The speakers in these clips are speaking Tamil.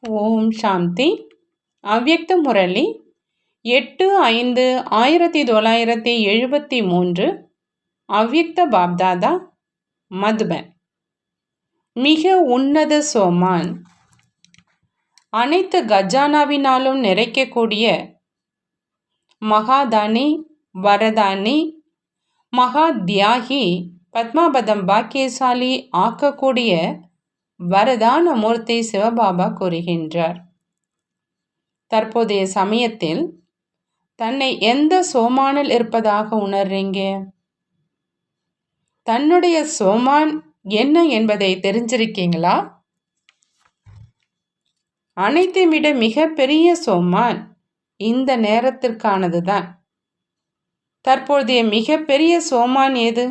ஓம் சாந்தி. அவ்யக்த முரளி 8/5/1973. அவ்யக்த பாப்தாதா, மதுபன். மிக உன்னத சோமான். அனைத்து கஜானாவினாலும் நிறைக்கக்கூடிய மகாதானி, வரதானி, மகா தியாகி, பத்மாபதம் பாக்கியசாலி ஆக்கக்கூடிய வரதான மூர்த்தி சிவபாபா கூறுகின்றார். தற்போதைய சமயத்தில் தன்னை எந்த சோமானில் இருப்பதாக உணர்றீங்க? தன்னுடைய சோமான் என்ன என்பதை தெரிஞ்சிருக்கீங்களா? அனைத்தை விட மிக பெரிய சோமான் இந்த நேரத்திற்கானது தான். தற்போதைய மிக பெரிய சோமான் எது?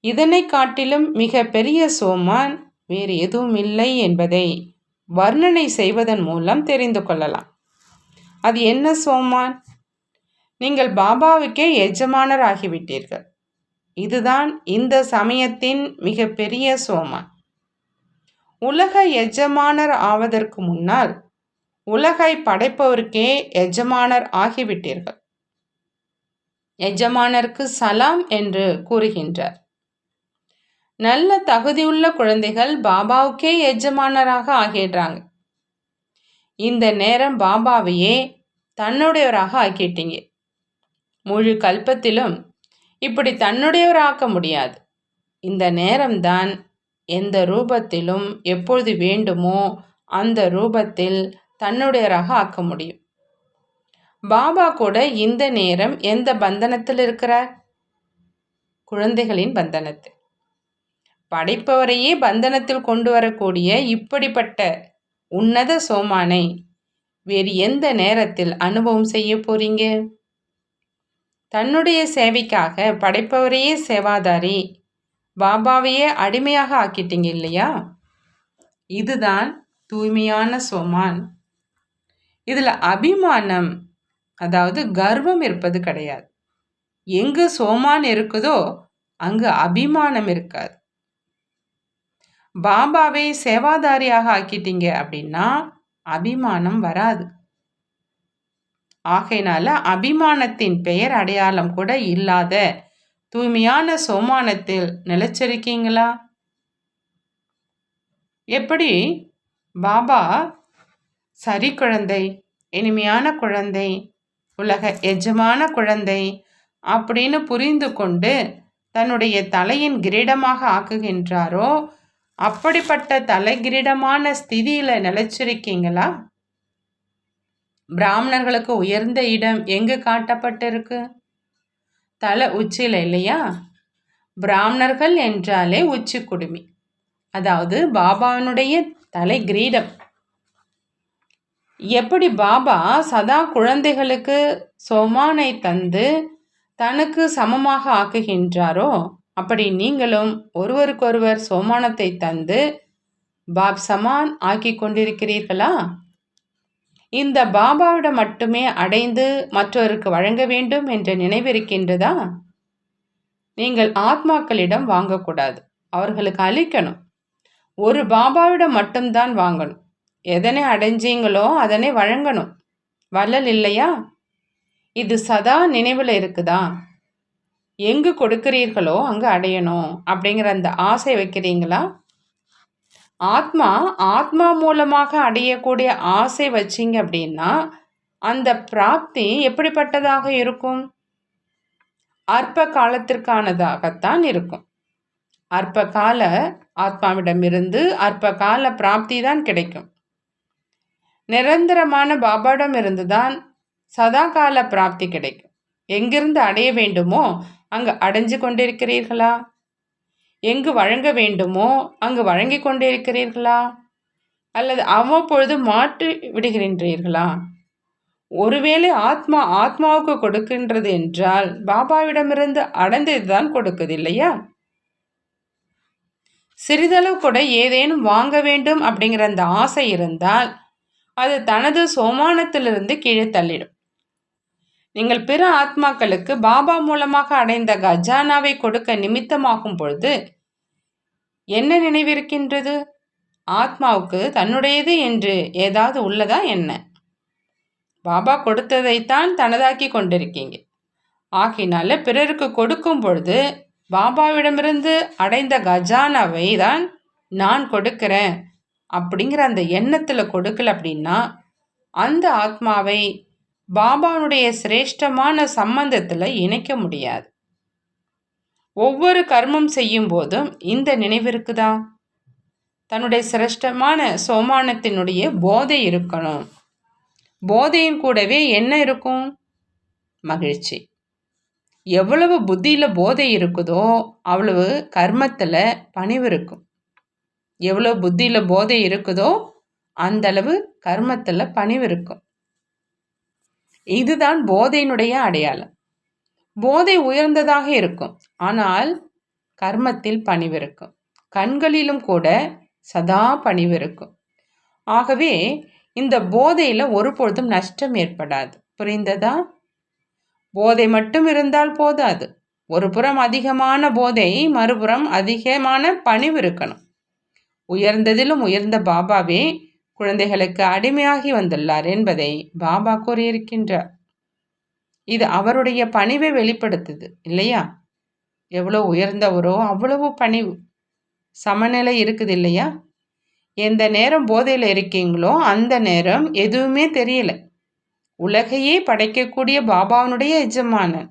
இதனை காட்டிலும் மிக பெரிய சோமான் வேறு எதுவும் இல்லை என்பதை வர்ணனை செய்வதன் மூலம் தெரிந்து கொள்ளலாம். அது என்ன சோமான்? நீங்கள் பாபாவுக்கே எஜமானர் ஆகிவிட்டீர்கள். இதுதான் இந்த சமயத்தின் மிக பெரிய சோமான். உலக எஜமானர் ஆவதற்கு முன்னால் உலகை படைப்பவருக்கே எஜமானர் ஆகிவிட்டீர்கள். எஜமானருக்கு சலாம் என்று கூறுகின்றார். நல்ல தகுதியுள்ள குழந்தைகள் பாபாவுக்கே எஜமானராக ஆகிடுறாங்க. இந்த நேரம் பாபாவையே தன்னுடையவராக ஆக்கிட்டீங்க. முழு கல்பத்திலும் இப்படி தன்னுடையவராக்க முடியாது. இந்த நேரம்தான் எந்த ரூபத்திலும் எப்பொழுது வேண்டுமோ அந்த ரூபத்தில் தன்னுடையவராக ஆக்க முடியும். பாபா கூட இந்த நேரம் எந்த பந்தனத்தில் இருக்கிறார்? குழந்தைகளின் பந்தனத்தில். படைப்பவரையே பந்தனத்தில் கொண்டு வரக்கூடிய இப்படிப்பட்ட உன்னத சோமானை வேறு எந்த நேரத்தில் அனுபவம் செய்ய போறீங்க? தன்னுடைய சேவைக்காக படைப்பவரையே சேவாதாரி, பாபாவையே அடிமையாக ஆக்கிட்டீங்க இல்லையா? இதுதான் தூய்மையான சோமான். இதுல அபிமானம், அதாவது கர்வம் இருப்பது கிடையாது. எங்கு சோமான் இருக்குதோ அங்கு அபிமானம் இருக்காது. பாபாவை சேவாதாரியாக ஆக்கிட்டீங்க அப்படின்னா அபிமானம் வராது. ஆகையினால அபிமானத்தின் பெயர் அடையாளம் கூட இல்லாத தூய்மையான சோமானத்தில் நிலைச்சிருக்கீங்களா? எப்படி பாபா சரி குழந்தை, இனிமையான குழந்தை, உலக எஜமான குழந்தை அப்படின்னு புரிந்து கொண்டு தன்னுடைய தலையின் கிரீடமாக ஆக்குகின்றாரோ அப்படிப்பட்ட தலைகிரீடமான ஸ்திதியில நிலைச்சிருக்கீங்களா? பிராமணர்களுக்கு உயர்ந்த இடம் எங்கு காட்டப்பட்டிருக்கு? தலை உச்சியில இல்லையா? பிராமணர்கள் என்றாலே உச்சி குடுமி, அதாவது பாபாவினுடைய தலை கிரீடம். எப்படி பாபா சதா குழந்தைகளுக்கு சோமானை தந்து தனக்கு சமமாக ஆக்குகின்றாரோ அப்படி நீங்களும் ஒருவருக்கொருவர் சோமானத்தை தந்து பாப் சமான் ஆக்கி கொண்டிருக்கிறீர்களா? இந்த பாபாவிடம் மட்டுமே அடைந்து மற்றவருக்கு வழங்க வேண்டும் என்ற நினைவு இருக்கின்றதா? நீங்கள் ஆத்மாக்களிடம் வாங்கக்கூடாது, அவர்களுக்கு அளிக்கணும். ஒரு பாபாவிடம் மட்டும்தான் வாங்கணும். எதனை அடைஞ்சீங்களோ அதனை வழங்கணும். வள்ளல் இல்லையா? இது சதா நினைவில் இருக்குதா? எங்கு கொடுக்கிறீர்களோ அங்கு அடையணும் அப்படிங்கிற அந்த ஆசை வைக்கிறீங்களா? ஆத்மா மூலமாக அடையக்கூடிய ஆசை வச்சிங்க அப்படின்னா அந்த பிராப்தி எப்படிப்பட்டதாக இருக்கும்? அற்ப காலத்திற்கானதாகத்தான் இருக்கும். அற்ப கால ஆத்மாவிடமிருந்து அற்ப கால பிராப்தி தான் கிடைக்கும். நிரந்தரமான பாபாவிடம் இருந்துதான் சதா கால பிராப்தி கிடைக்கும். எங்கிருந்து அடைய வேண்டுமோ அங்கு அடைஞ்சு கொண்டிருக்கிறீர்களா? எங்கு வழங்க வேண்டுமோ அங்கு வழங்கி கொண்டிருக்கிறீர்களா? அல்லது அவ்வப்பொழுது மாற்றி விடுகின்றீர்களா? ஒருவேளை ஆத்மாவுக்கு கொடுக்கின்றது என்றால் பாபாவிடமிருந்து அடைந்ததுதான் கொடுக்குது இல்லையா? சிறிதளவு கூட ஏதேனும் வாங்க வேண்டும் அப்படிங்கிற அந்த ஆசை இருந்தால் அது தனது சோமானத்திலிருந்து கீழே தள்ளிடும். நீங்கள் பிற ஆத்மாக்களுக்கு பாபா மூலமாக அடைந்த கஜானாவை கொடுக்க நிமித்தமாகும் பொழுது என்ன நினைவிருக்கின்றது? ஆத்மாவுக்கு தன்னுடையது என்று ஏதாவது உள்ளதா என்ன? பாபா கொடுத்ததைத்தான் தனதாக்கி கொண்டிருக்கீங்க. ஆகினால பிறருக்கு கொடுக்கும் பொழுது பாபாவிடமிருந்து அடைந்த கஜானாவை தான் நான் கொடுக்கிறேன் அப்படிங்கிற அந்த எண்ணத்தில் கொடுக்கல அப்படின்னா அந்த ஆத்மாவை பாபாவுடைய சிரேஷ்டமான சம்பந்தத்தில் இணைக்க முடியாது. ஒவ்வொரு கர்மம் செய்யும் போதும் இந்த நினைவு இருக்குதா? தன்னுடைய சிரேஷ்டமான சோமானத்தினுடைய போதை இருக்கணும். போதையின் கூடவே என்ன இருக்கும்? மகிழ்ச்சி. எவ்வளவு புத்தியில் போதை இருக்குதோ அவ்வளவு கர்மத்தில் பணிவு இருக்கும். எவ்வளோ புத்தியில் போதை இருக்குதோ அந்த அளவு கர்மத்தில் பணிவு இருக்கும். இதுதான் போதையினுடைய அடையாளம். போதை உயர்ந்ததாக இருக்கும், ஆனால் கர்மத்தில் பணிவு இருக்கும். கண்களிலும் கூட சதா பணிவு இருக்கும். ஆகவே இந்த போதையில் ஒருபொழுதும் நஷ்டம் ஏற்படாது. புரிந்ததா? போதை மட்டும் இருந்தால் போதாது. ஒரு புறம் அதிகமான போதை, மறுபுறம் அதிகமான பணிவு இருக்கணும். உயர்ந்ததிலும் உயர்ந்த பாபாவே குழந்தைகளுக்கு அடிமையாகி வந்துள்ளார் என்பதை பாபா கூறியிருக்கின்றார். இது அவருடைய பணிவை வெளிப்படுத்துது இல்லையா? எவ்வளோ உயர்ந்தவரோ அவ்வளவு பணிவு. சமநிலை இருக்குது இல்லையா? எந்த நேரம் போதையில் இருக்கீங்களோ அந்த நேரம் எதுவுமே தெரியல. உலகையே படைக்கக்கூடிய பாபாவனுடைய எஜமானன்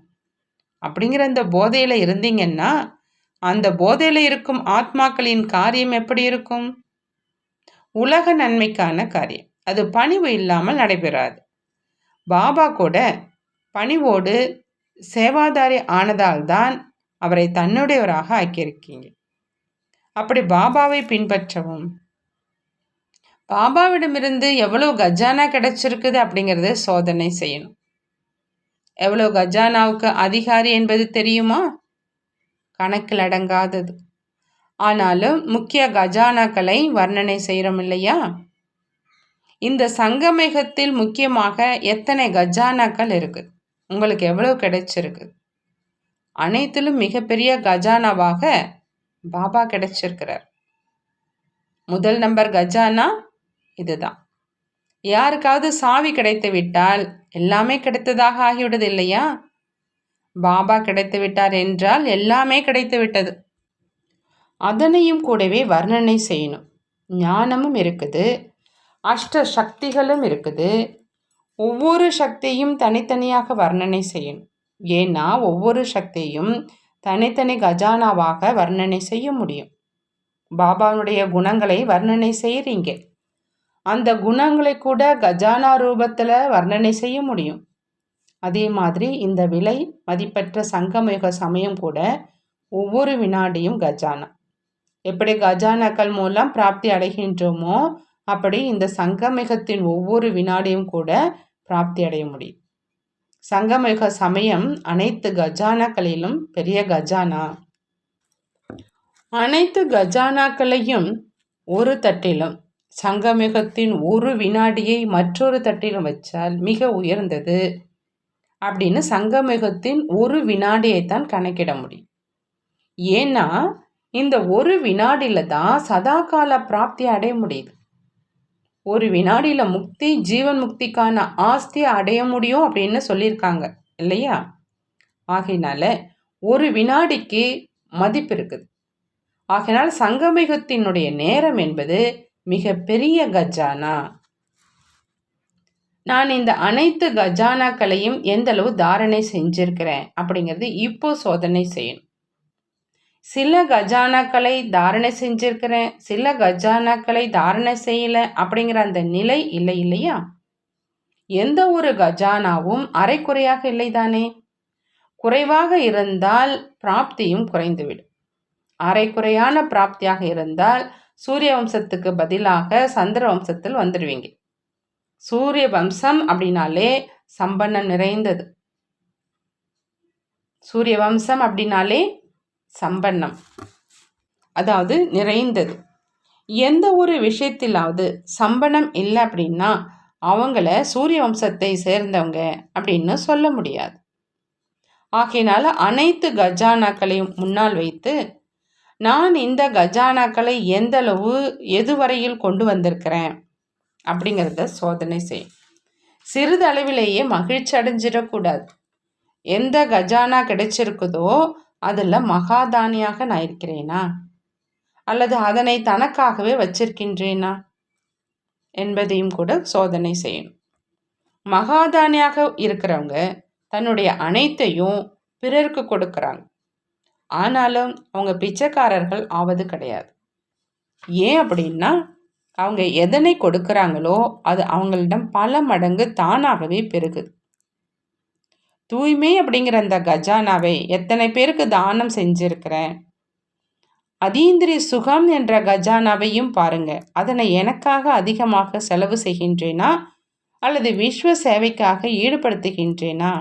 அப்படிங்கிற அந்த போதையில் இருந்தீங்கன்னா அந்த போதையில் இருக்கும் ஆத்மாக்களின் காரியம் எப்படி இருக்கும்? உலக நன்மைக்கான காரியம். அது பணிவு இல்லாமல் நடைபெறாது. பாபா கூட பணிவோடு சேவாதாரி ஆனதால் தான் அவரை தன்னுடையவராக ஆக்கியிருக்கீங்க. அப்படி பாபாவை பின்பற்றவும், பாபாவிடமிருந்து எவ்வளோ கஜானா கிடைச்சிருக்குது அப்படிங்கிறத சோதனை செய்யணும். எவ்வளோ கஜானாவுக்கு அதிகாரி என்பது தெரியுமா? கணக்கில் அடங்காதது. ஆனாலும் முக்கிய கஜானாக்களை வர்ணனை செய்கிறோம் இல்லையா? இந்த சங்கமேகத்தில் முக்கியமாக எத்தனை கஜானாக்கள் இருக்குது? உங்களுக்கு எவ்வளோ கிடைச்சிருக்கு? அனைத்திலும் மிகப்பெரிய கஜானாவாக பாபா கிடைச்சிருக்கிறார். முதல் நம்பர் கஜானா இதுதான். யாருக்காவது சாவி கிடைத்து விட்டால் எல்லாமே கிடைத்ததாக ஆகிவிடுது இல்லையா? பாபா கிடைத்து விட்டார் என்றால் எல்லாமே கிடைத்து விட்டது. அதனையும் கூடவே வர்ணனை செய்யணும். ஞானமும் இருக்குது, அஷ்ட சக்திகளும் இருக்குது. ஒவ்வொரு சக்தியும் தனித்தனியாக வர்ணனை செய்யணும். ஏன்னா ஒவ்வொரு சக்தியும் தனித்தனி கஜானாவாக வர்ணனை செய்ய முடியும். பாபாவுடைய குணங்களை வர்ணனை செய்கிறீங்க, அந்த குணங்களை கூட கஜானா ரூபத்தில் வர்ணனை செய்ய முடியும். அதே மாதிரி இந்த விலை மதிப்பற்ற சங்கமயுக சமயம் கூட ஒவ்வொரு வினாடியும் கஜானா. எப்படி கஜானாக்கள் மூலம் பிராப்தி அடைகின்றோமோ அப்படி இந்த சங்கமயுகத்தின் ஒவ்வொரு வினாடியும் கூட பிராப்தி அடைய முடியும். சங்கமயுக சமயம் அனைத்து கஜானாக்களிலும் பெரிய கஜானா. அனைத்து கஜானாக்களையும் ஒரு தட்டிலும் சங்கமயுகத்தின் ஒரு வினாடியை மற்றொரு தட்டிலும் வச்சால் மிக உயர்ந்தது அப்படின்னு சங்கமயுகத்தின் ஒரு வினாடியைத்தான் கணக்கிட முடியும். ஏன்னா இந்த ஒரு வினாடியில தான் சதாகால பிராப்தியை அடைய முடியுது. ஒரு வினாடியில் முக்தி, ஜீவன் முக்திக்கான ஆஸ்தியை அடைய முடியும் அப்படின்னு சொல்லியிருக்காங்க இல்லையா? ஆகையினால ஒரு வினாடிக்கு மதிப்பு இருக்குது. ஆகையினால் சங்கமயுகத்தினுடைய நேரம் என்பது மிக பெரிய கஜானா. நான் இந்த அனைத்து கஜானாக்களையும் எந்த அளவு தாரணை செஞ்சிருக்கிறேன் அப்படிங்கிறது இப்போ சோதனை செய்யணும். சில கஜானாக்களை தாரணை செஞ்சிருக்கிறேன், சில கஜானாக்களை தாரணை செய்யலை அப்படிங்கிற அந்த நிலை இல்லை இல்லையா? எந்த ஒரு கஜானாவும் அரைக்குறையாக இல்லை தானே? குறைவாக இருந்தால் பிராப்தியும் குறைந்துவிடும். அரைக்குறையான பிராப்தியாக இருந்தால் சூரிய வம்சத்துக்கு பதிலாக சந்திர வம்சத்தில் வந்துடுவீங்க. சூரிய வம்சம் அப்படின்னாலே சம்பன்னம் நிறைந்தது. சூரிய வம்சம் அப்படின்னாலே சம்பன்னம், அதாவது நிறைந்தது. எந்த ஒரு விஷயத்திலாவது சம்பனம் இல்லை அப்படின்னா அவங்கள சூரிய வம்சத்தை சேர்ந்தவங்க அப்படின்னு சொல்ல முடியாது. ஆகையினால அனைத்து கஜானாக்களையும் முன்னால் வைத்து நான் இந்த கஜானாக்களை எந்தளவு எதுவரையில் கொண்டு வந்திருக்கிறேன் அப்படிங்கிறத சோதனை செய்யும். சிறிதளவிலேயே மகிழ்ச்சி அடைஞ்சிடக்கூடாது. எந்த கஜானா கிடைச்சிருக்குதோ அதில் மகாதானியாக நான் இருக்கிறேனா, அல்லது அதனை தனக்காகவே வச்சிருக்கின்றேனா என்பதையும் கூட சோதனை செய்யணும். மகாதானியாக இருக்கிறவங்க தன்னுடைய அனைத்தையும் பிறருக்கு கொடுக்குறாங்க. ஆனாலும் அவங்க பிச்சைக்காரர்கள் ஆவது கிடையாது. ஏன் அப்படின்னா, அவங்க எதனை கொடுக்குறாங்களோ அது அவங்களிடம் பல மடங்கு தானாகவே பெருகுது. தூய்மை அப்படிங்கிற அந்த கஜானாவை எத்தனை பேருக்கு தானம் செஞ்சிருக்கிறேன். அதீந்திரிய சுகம் என்ற கஜானாவையும் பாருங்க. அதனை எனக்காக அதிகமாக செலவு செய்கின்றேனா, அல்லது விஸ்வ சேவைக்காக ஈடுபடுத்துகின்றேனா?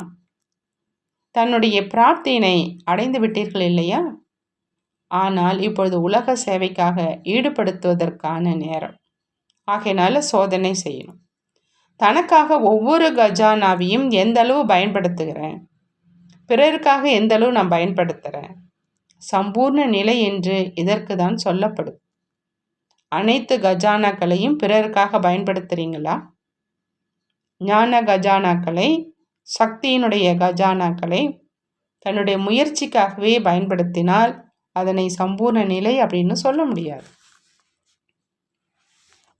தன்னுடைய பிராப்தியினை அடைந்து விட்டீர்கள் இல்லையா? ஆனால் இப்பொழுது உலக சேவைக்காக ஈடுபடுத்துவதற்கான நேரம். ஆகையினால சோதனை செய்யணும். தனக்காக ஒவ்வொரு கஜானாவையும் எந்த அளவு பயன்படுத்துகிறேன், பிறருக்காக எந்த அளவு நான் பயன்படுத்துகிறேன். சம்பூர்ண நிலை என்று இதற்கு தான் சொல்லப்படுது. அனைத்து கஜானாக்களையும் பிறருக்காக பயன்படுத்துறீங்களா? ஞான கஜானாக்களை, சக்தியினுடைய கஜானாக்களை தன்னுடைய முயற்சிக்காகவே பயன்படுத்தினால் அதனை சம்பூர்ண நிலை அப்படின்னு சொல்ல முடியாது.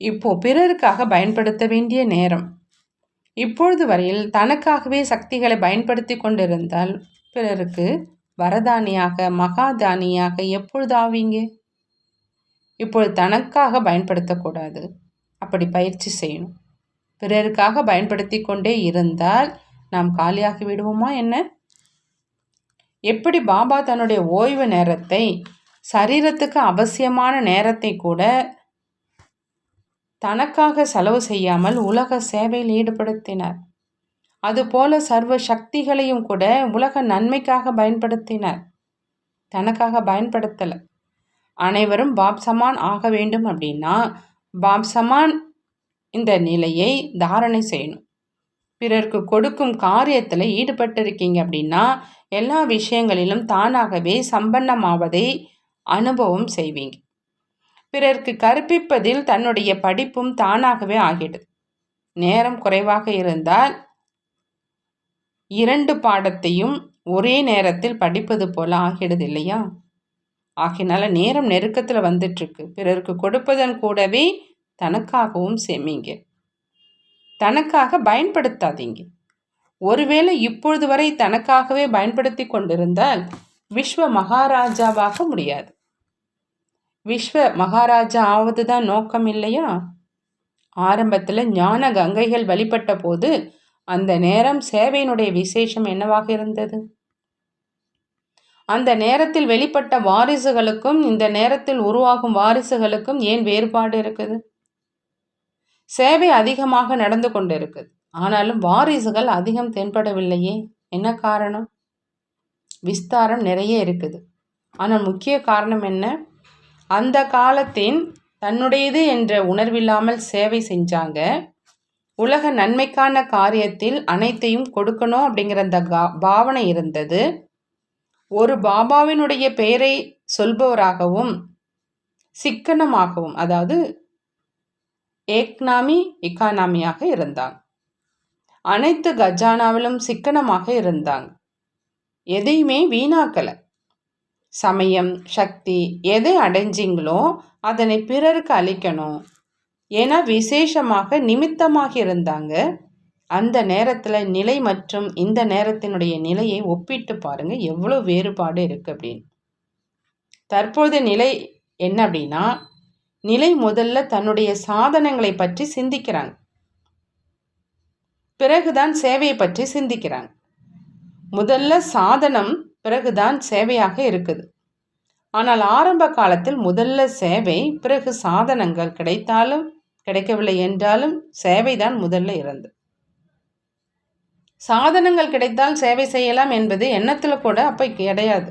இப்போ பிறருக்காக பயன்படுத்த வேண்டிய நேரம். இப்பொழுது வரையில் தனக்காகவே சக்திகளை பயன்படுத்தி கொண்டிருந்தால் பிறருக்கு வரதானியாக, மகாதானியாக எப்பொழுது ஆவீங்க? இப்பொழுது தனக்காக பயன்படுத்தக்கூடாது. அப்படி பயிற்சி செய்யணும். பிறருக்காக பயன்படுத்தி கொண்டே இருந்தால் நாம் காலியாகி விடுவோமா என்ன? எப்படி பாபா தன்னுடைய ஓய்வு நேரத்தை, சரீரத்துக்கு அவசியமான நேரத்தை கூட தனக்காக செலவு செய்யாமல் உலக சேவையில் ஈடுபடுத்தினார். அதுபோல சர்வ சக்திகளையும் கூட உலக நன்மைக்காக பயன்படுத்தினார். தனக்காக பயன்படுத்தலை. அனைவரும் பாப் சமான் ஆக வேண்டும் அப்படின்னா பாப் சமான் இந்த நிலையை தாரணை செய்யணும். பிறருக்கு கொடுக்கும் காரியத்தில் ஈடுபட்டிருக்கீங்க அப்படின்னா எல்லா விஷயங்களிலும் தானாகவே சம்பன்னமாவதை அனுபவம் செய்வீங்க. பிறருக்கு கற்பிப்பதில் தன்னுடைய படிப்பும் தானாகவே ஆகிடுது. நேரம் குறைவாக இருந்தால் 2 பாடத்தையும் ஒரே நேரத்தில் படிப்பது போல ஆகிடுது இல்லையா? ஆகினால நேரம் நெருக்கத்தில் வந்துட்டுருக்கு. பிறருக்கு கொடுப்பதன் கூடவே தனக்காகவும் சேமிங்க. தனக்காக பயன்படுத்தாதீங்க. ஒருவேளை இப்பொழுது வரை தனக்காகவே பயன்படுத்தி கொண்டிருந்தால் விஸ்வ மகாராஜாவாக முடியாது. விஸ்வ மகாராஜா ஆவது தான் நோக்கம் இல்லையா? ஆரம்பத்தில் ஞான கங்கைகள் வழிபட்ட போது அந்த நேரம் சேவையினுடைய விசேஷம் என்னவாக இருந்தது? அந்த நேரத்தில் வெளிப்பட்ட வாரிசுகளுக்கும் இந்த நேரத்தில் உருவாகும் வாரிசுகளுக்கும் ஏன் வேறுபாடு இருக்குது? சேவை அதிகமாக நடந்து கொண்டு இருக்குது. ஆனாலும் வாரிசுகள் அதிகம் தென்படவில்லையே. என்ன காரணம்? விஸ்தாரம் நிறைய இருக்குது. ஆனால் முக்கிய காரணம் என்ன? அந்த காலத்தின் தன்னுடையது என்ற உணர்வில்லாமல் சேவை செஞ்சாங்க. உலக நன்மைக்கான காரியத்தில் அனைத்தையும் கொடுக்கணும் அப்படிங்கிற அந்த பாவனை இருந்தது. ஒரு பாபாவினுடைய பெயரை சொல்பவராகவும் சிக்கனமாகவும், அதாவது எக்கானாமியாக இருந்தாங்க. அனைத்து கஜானாவிலும் சிக்கனமாக இருந்தாங்க. எதையுமே வீணாக்கலை. சமயம், சக்தி எதை அடைஞ்சிங்களோ அதனை பிறருக்கு அளிக்கணும். ஏன்னா விசேஷமாக நிமித்தமாக இருந்தாங்க. அந்த நேரத்தில் நிலை மற்றும் இந்த நேரத்தினுடைய நிலையை ஒப்பிட்டு பாருங்க, எவ்வளோ வேறுபாடு இருக்குது அப்படின்னு. தற்போதைய நிலை என்ன அப்படின்னா, நிலை முதல்ல தன்னுடைய சாதனங்களை பற்றி சிந்திக்கிறாங்க, பிறகுதான் சேவையை பற்றி சிந்திக்கிறாங்க. முதல்ல சாதனம், பிறகுதான் சேவையாக இருக்குது. ஆனால் ஆரம்ப காலத்தில் முதல்ல சேவை, பிறகு சாதனங்கள் கிடைத்தாலும் கிடைக்கவில்லை என்றாலும் சேவைதான் முதல்ல இருந்தது. சாதனங்கள் கிடைத்தால் சேவை செய்யலாம் என்பது எண்ணத்தில் கூட அப்போ கிடையாது.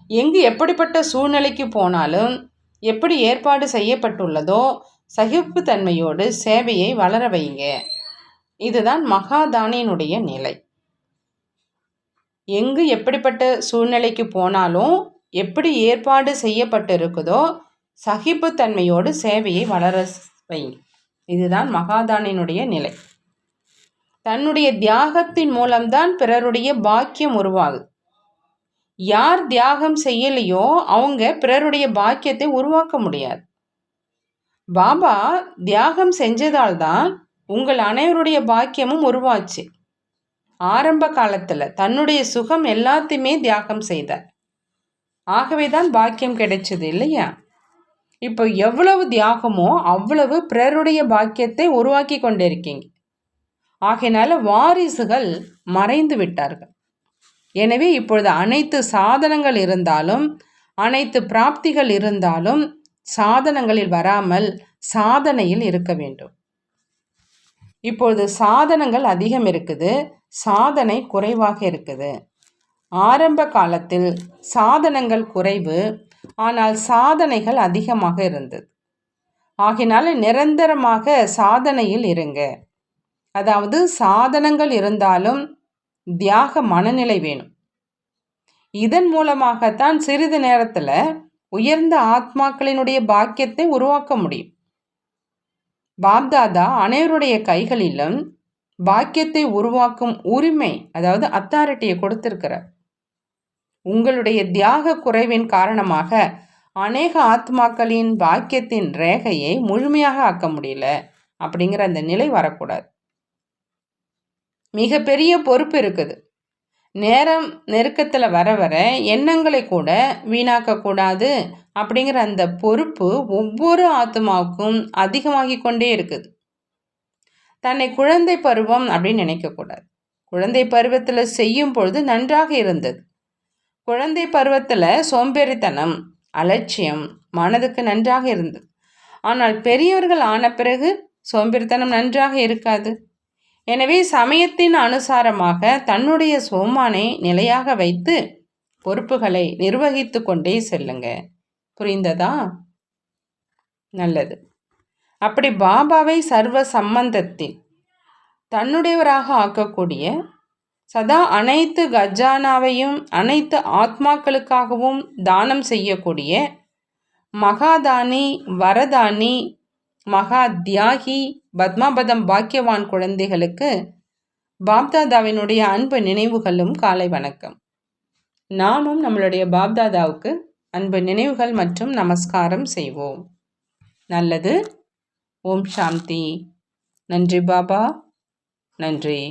எங்கு எப்படிப்பட்ட சூழ்நிலைக்கு போனாலும் எப்படி ஏற்பாடு செய்யப்பட்டுள்ளதோ சகிப்புத்தன்மையோடு சேவையை வளர வைங்க. இதுதான் மகாதானியினுடைய நிலை. எங்கு எப்படிப்பட்ட சூழ்நிலைக்கு போனாலும் எப்படி ஏற்பாடு செய்யப்பட்டிருக்குதோ சகிப்புத்தன்மையோடு சேவையை வளர வை. இதுதான் மகாதானினுடைய நிலை. தன்னுடைய தியாகத்தின் மூலம்தான் பிறருடைய பாக்கியம் உருவாகுது. யார் தியாகம் செய்யலையோ அவங்க பிறருடைய பாக்கியத்தை உருவாக்க முடியாது. பாபா தியாகம் செஞ்சதால் தான் உங்கள் அனைவருடைய பாக்கியமும் உருவாச்சு. ஆரம்ப காலத்துல தன்னுடைய சுகம் எல்லாத்தையுமே தியாகம் செய்தார். ஆகவேதான் பாக்கியம் கிடைச்சது இல்லையா? இப்போ எவ்வளவு தியாகமோ அவ்வளவு பிறருடைய பாக்கியத்தை உருவாக்கி கொண்டிருக்கீங்க. ஆகையினால வாரிசுகள் மறைந்து விட்டார்கள். எனவே இப்பொழுது அனைத்து சாதனங்கள் இருந்தாலும் அனைத்து பிராப்திகள் இருந்தாலும் சாதனங்களில் வராமல் சாதனையில் இருக்க வேண்டும். இப்பொழுது சாதனங்கள் அதிகம் இருக்குது, சாதனை குறைவாக இருக்குது. ஆரம்ப காலத்தில் சாதனங்கள் குறைவு, ஆனால் சாதனைகள் அதிகமாக இருந்தது. ஆகினால நிரந்தரமாக சாதனையில் இருங்க. அதாவது சாதனங்கள் இருந்தாலும் தியாக மனநிலை வேணும். இதன் மூலமாகத்தான் சிறிது நேரத்தில் உயர்ந்த ஆத்மாக்களினுடைய பாக்கியத்தை உருவாக்க முடியும். பாப்தாதா அனைவருடைய கைகளிலும் பாக்கியத்தை உருவாக்கும் உரிமை, அதாவது அத்தாரிட்டியை கொடுத்திருக்கிறார். உங்களுடைய தியாக குறைவின் காரணமாக அநேக ஆத்மாக்களின் பாக்கியத்தின் ரேகையை முழுமையாக ஆக்க முடியல அப்படிங்கிற அந்த நிலை வரக்கூடாது. மிகப்பெரிய பொறுப்பு இருக்குது. நேரம் நெருக்கத்தில் வர வர எண்ணங்களை கூட வீணாக்கக்கூடாது அப்படிங்கிற அந்த பொறுப்பு ஒவ்வொரு ஆத்மாவுக்கும் அதிகமாகி கொண்டே இருக்குது. தன்னை குழந்தை பருவம் அப்படின்னு நினைக்கக்கூடாது. குழந்தை பருவத்தில் செய்யும் பொழுது நன்றாக இருந்தது. குழந்தை பருவத்தில் சோம்பேறித்தனம், அலட்சியம் மனதுக்கு நன்றாக இருந்தது. ஆனால் பெரியவர்கள் ஆன பிறகு சோம்பேறித்தனம் நன்றாக இருக்காது. எனவே சமயத்தின் அனுசாரமாக தன்னுடைய சோமானை நிலையாக வைத்து பொறுப்புகளை நிர்வகித்து கொண்டே செல்லுங்க. புரிந்ததா? நல்லது. அப்படி பாபாவை சர்வ சம்பந்தத்தில் தன்னுடையவராக ஆக்கக்கூடிய, சதா அனைத்து கஜானாவையும் அனைத்து ஆத்மாக்களுக்காகவும் தானம் செய்யக்கூடிய மகாதானி, வரதானி, மகா தியாகி, பத்மாபதம் பாக்கியவான் குழந்தைகளுக்கு பாப்தாதாவினுடைய அன்பு நினைவுகளும் காலை வணக்கம். நாமும் நம்மளுடைய பாப்தாதாவுக்கு அன்பு நினைவுகள் மற்றும் நமஸ்காரம் செய்வோம். நல்லது. ஓம் சாந்தி. நன்றி பாபா. நன்றி.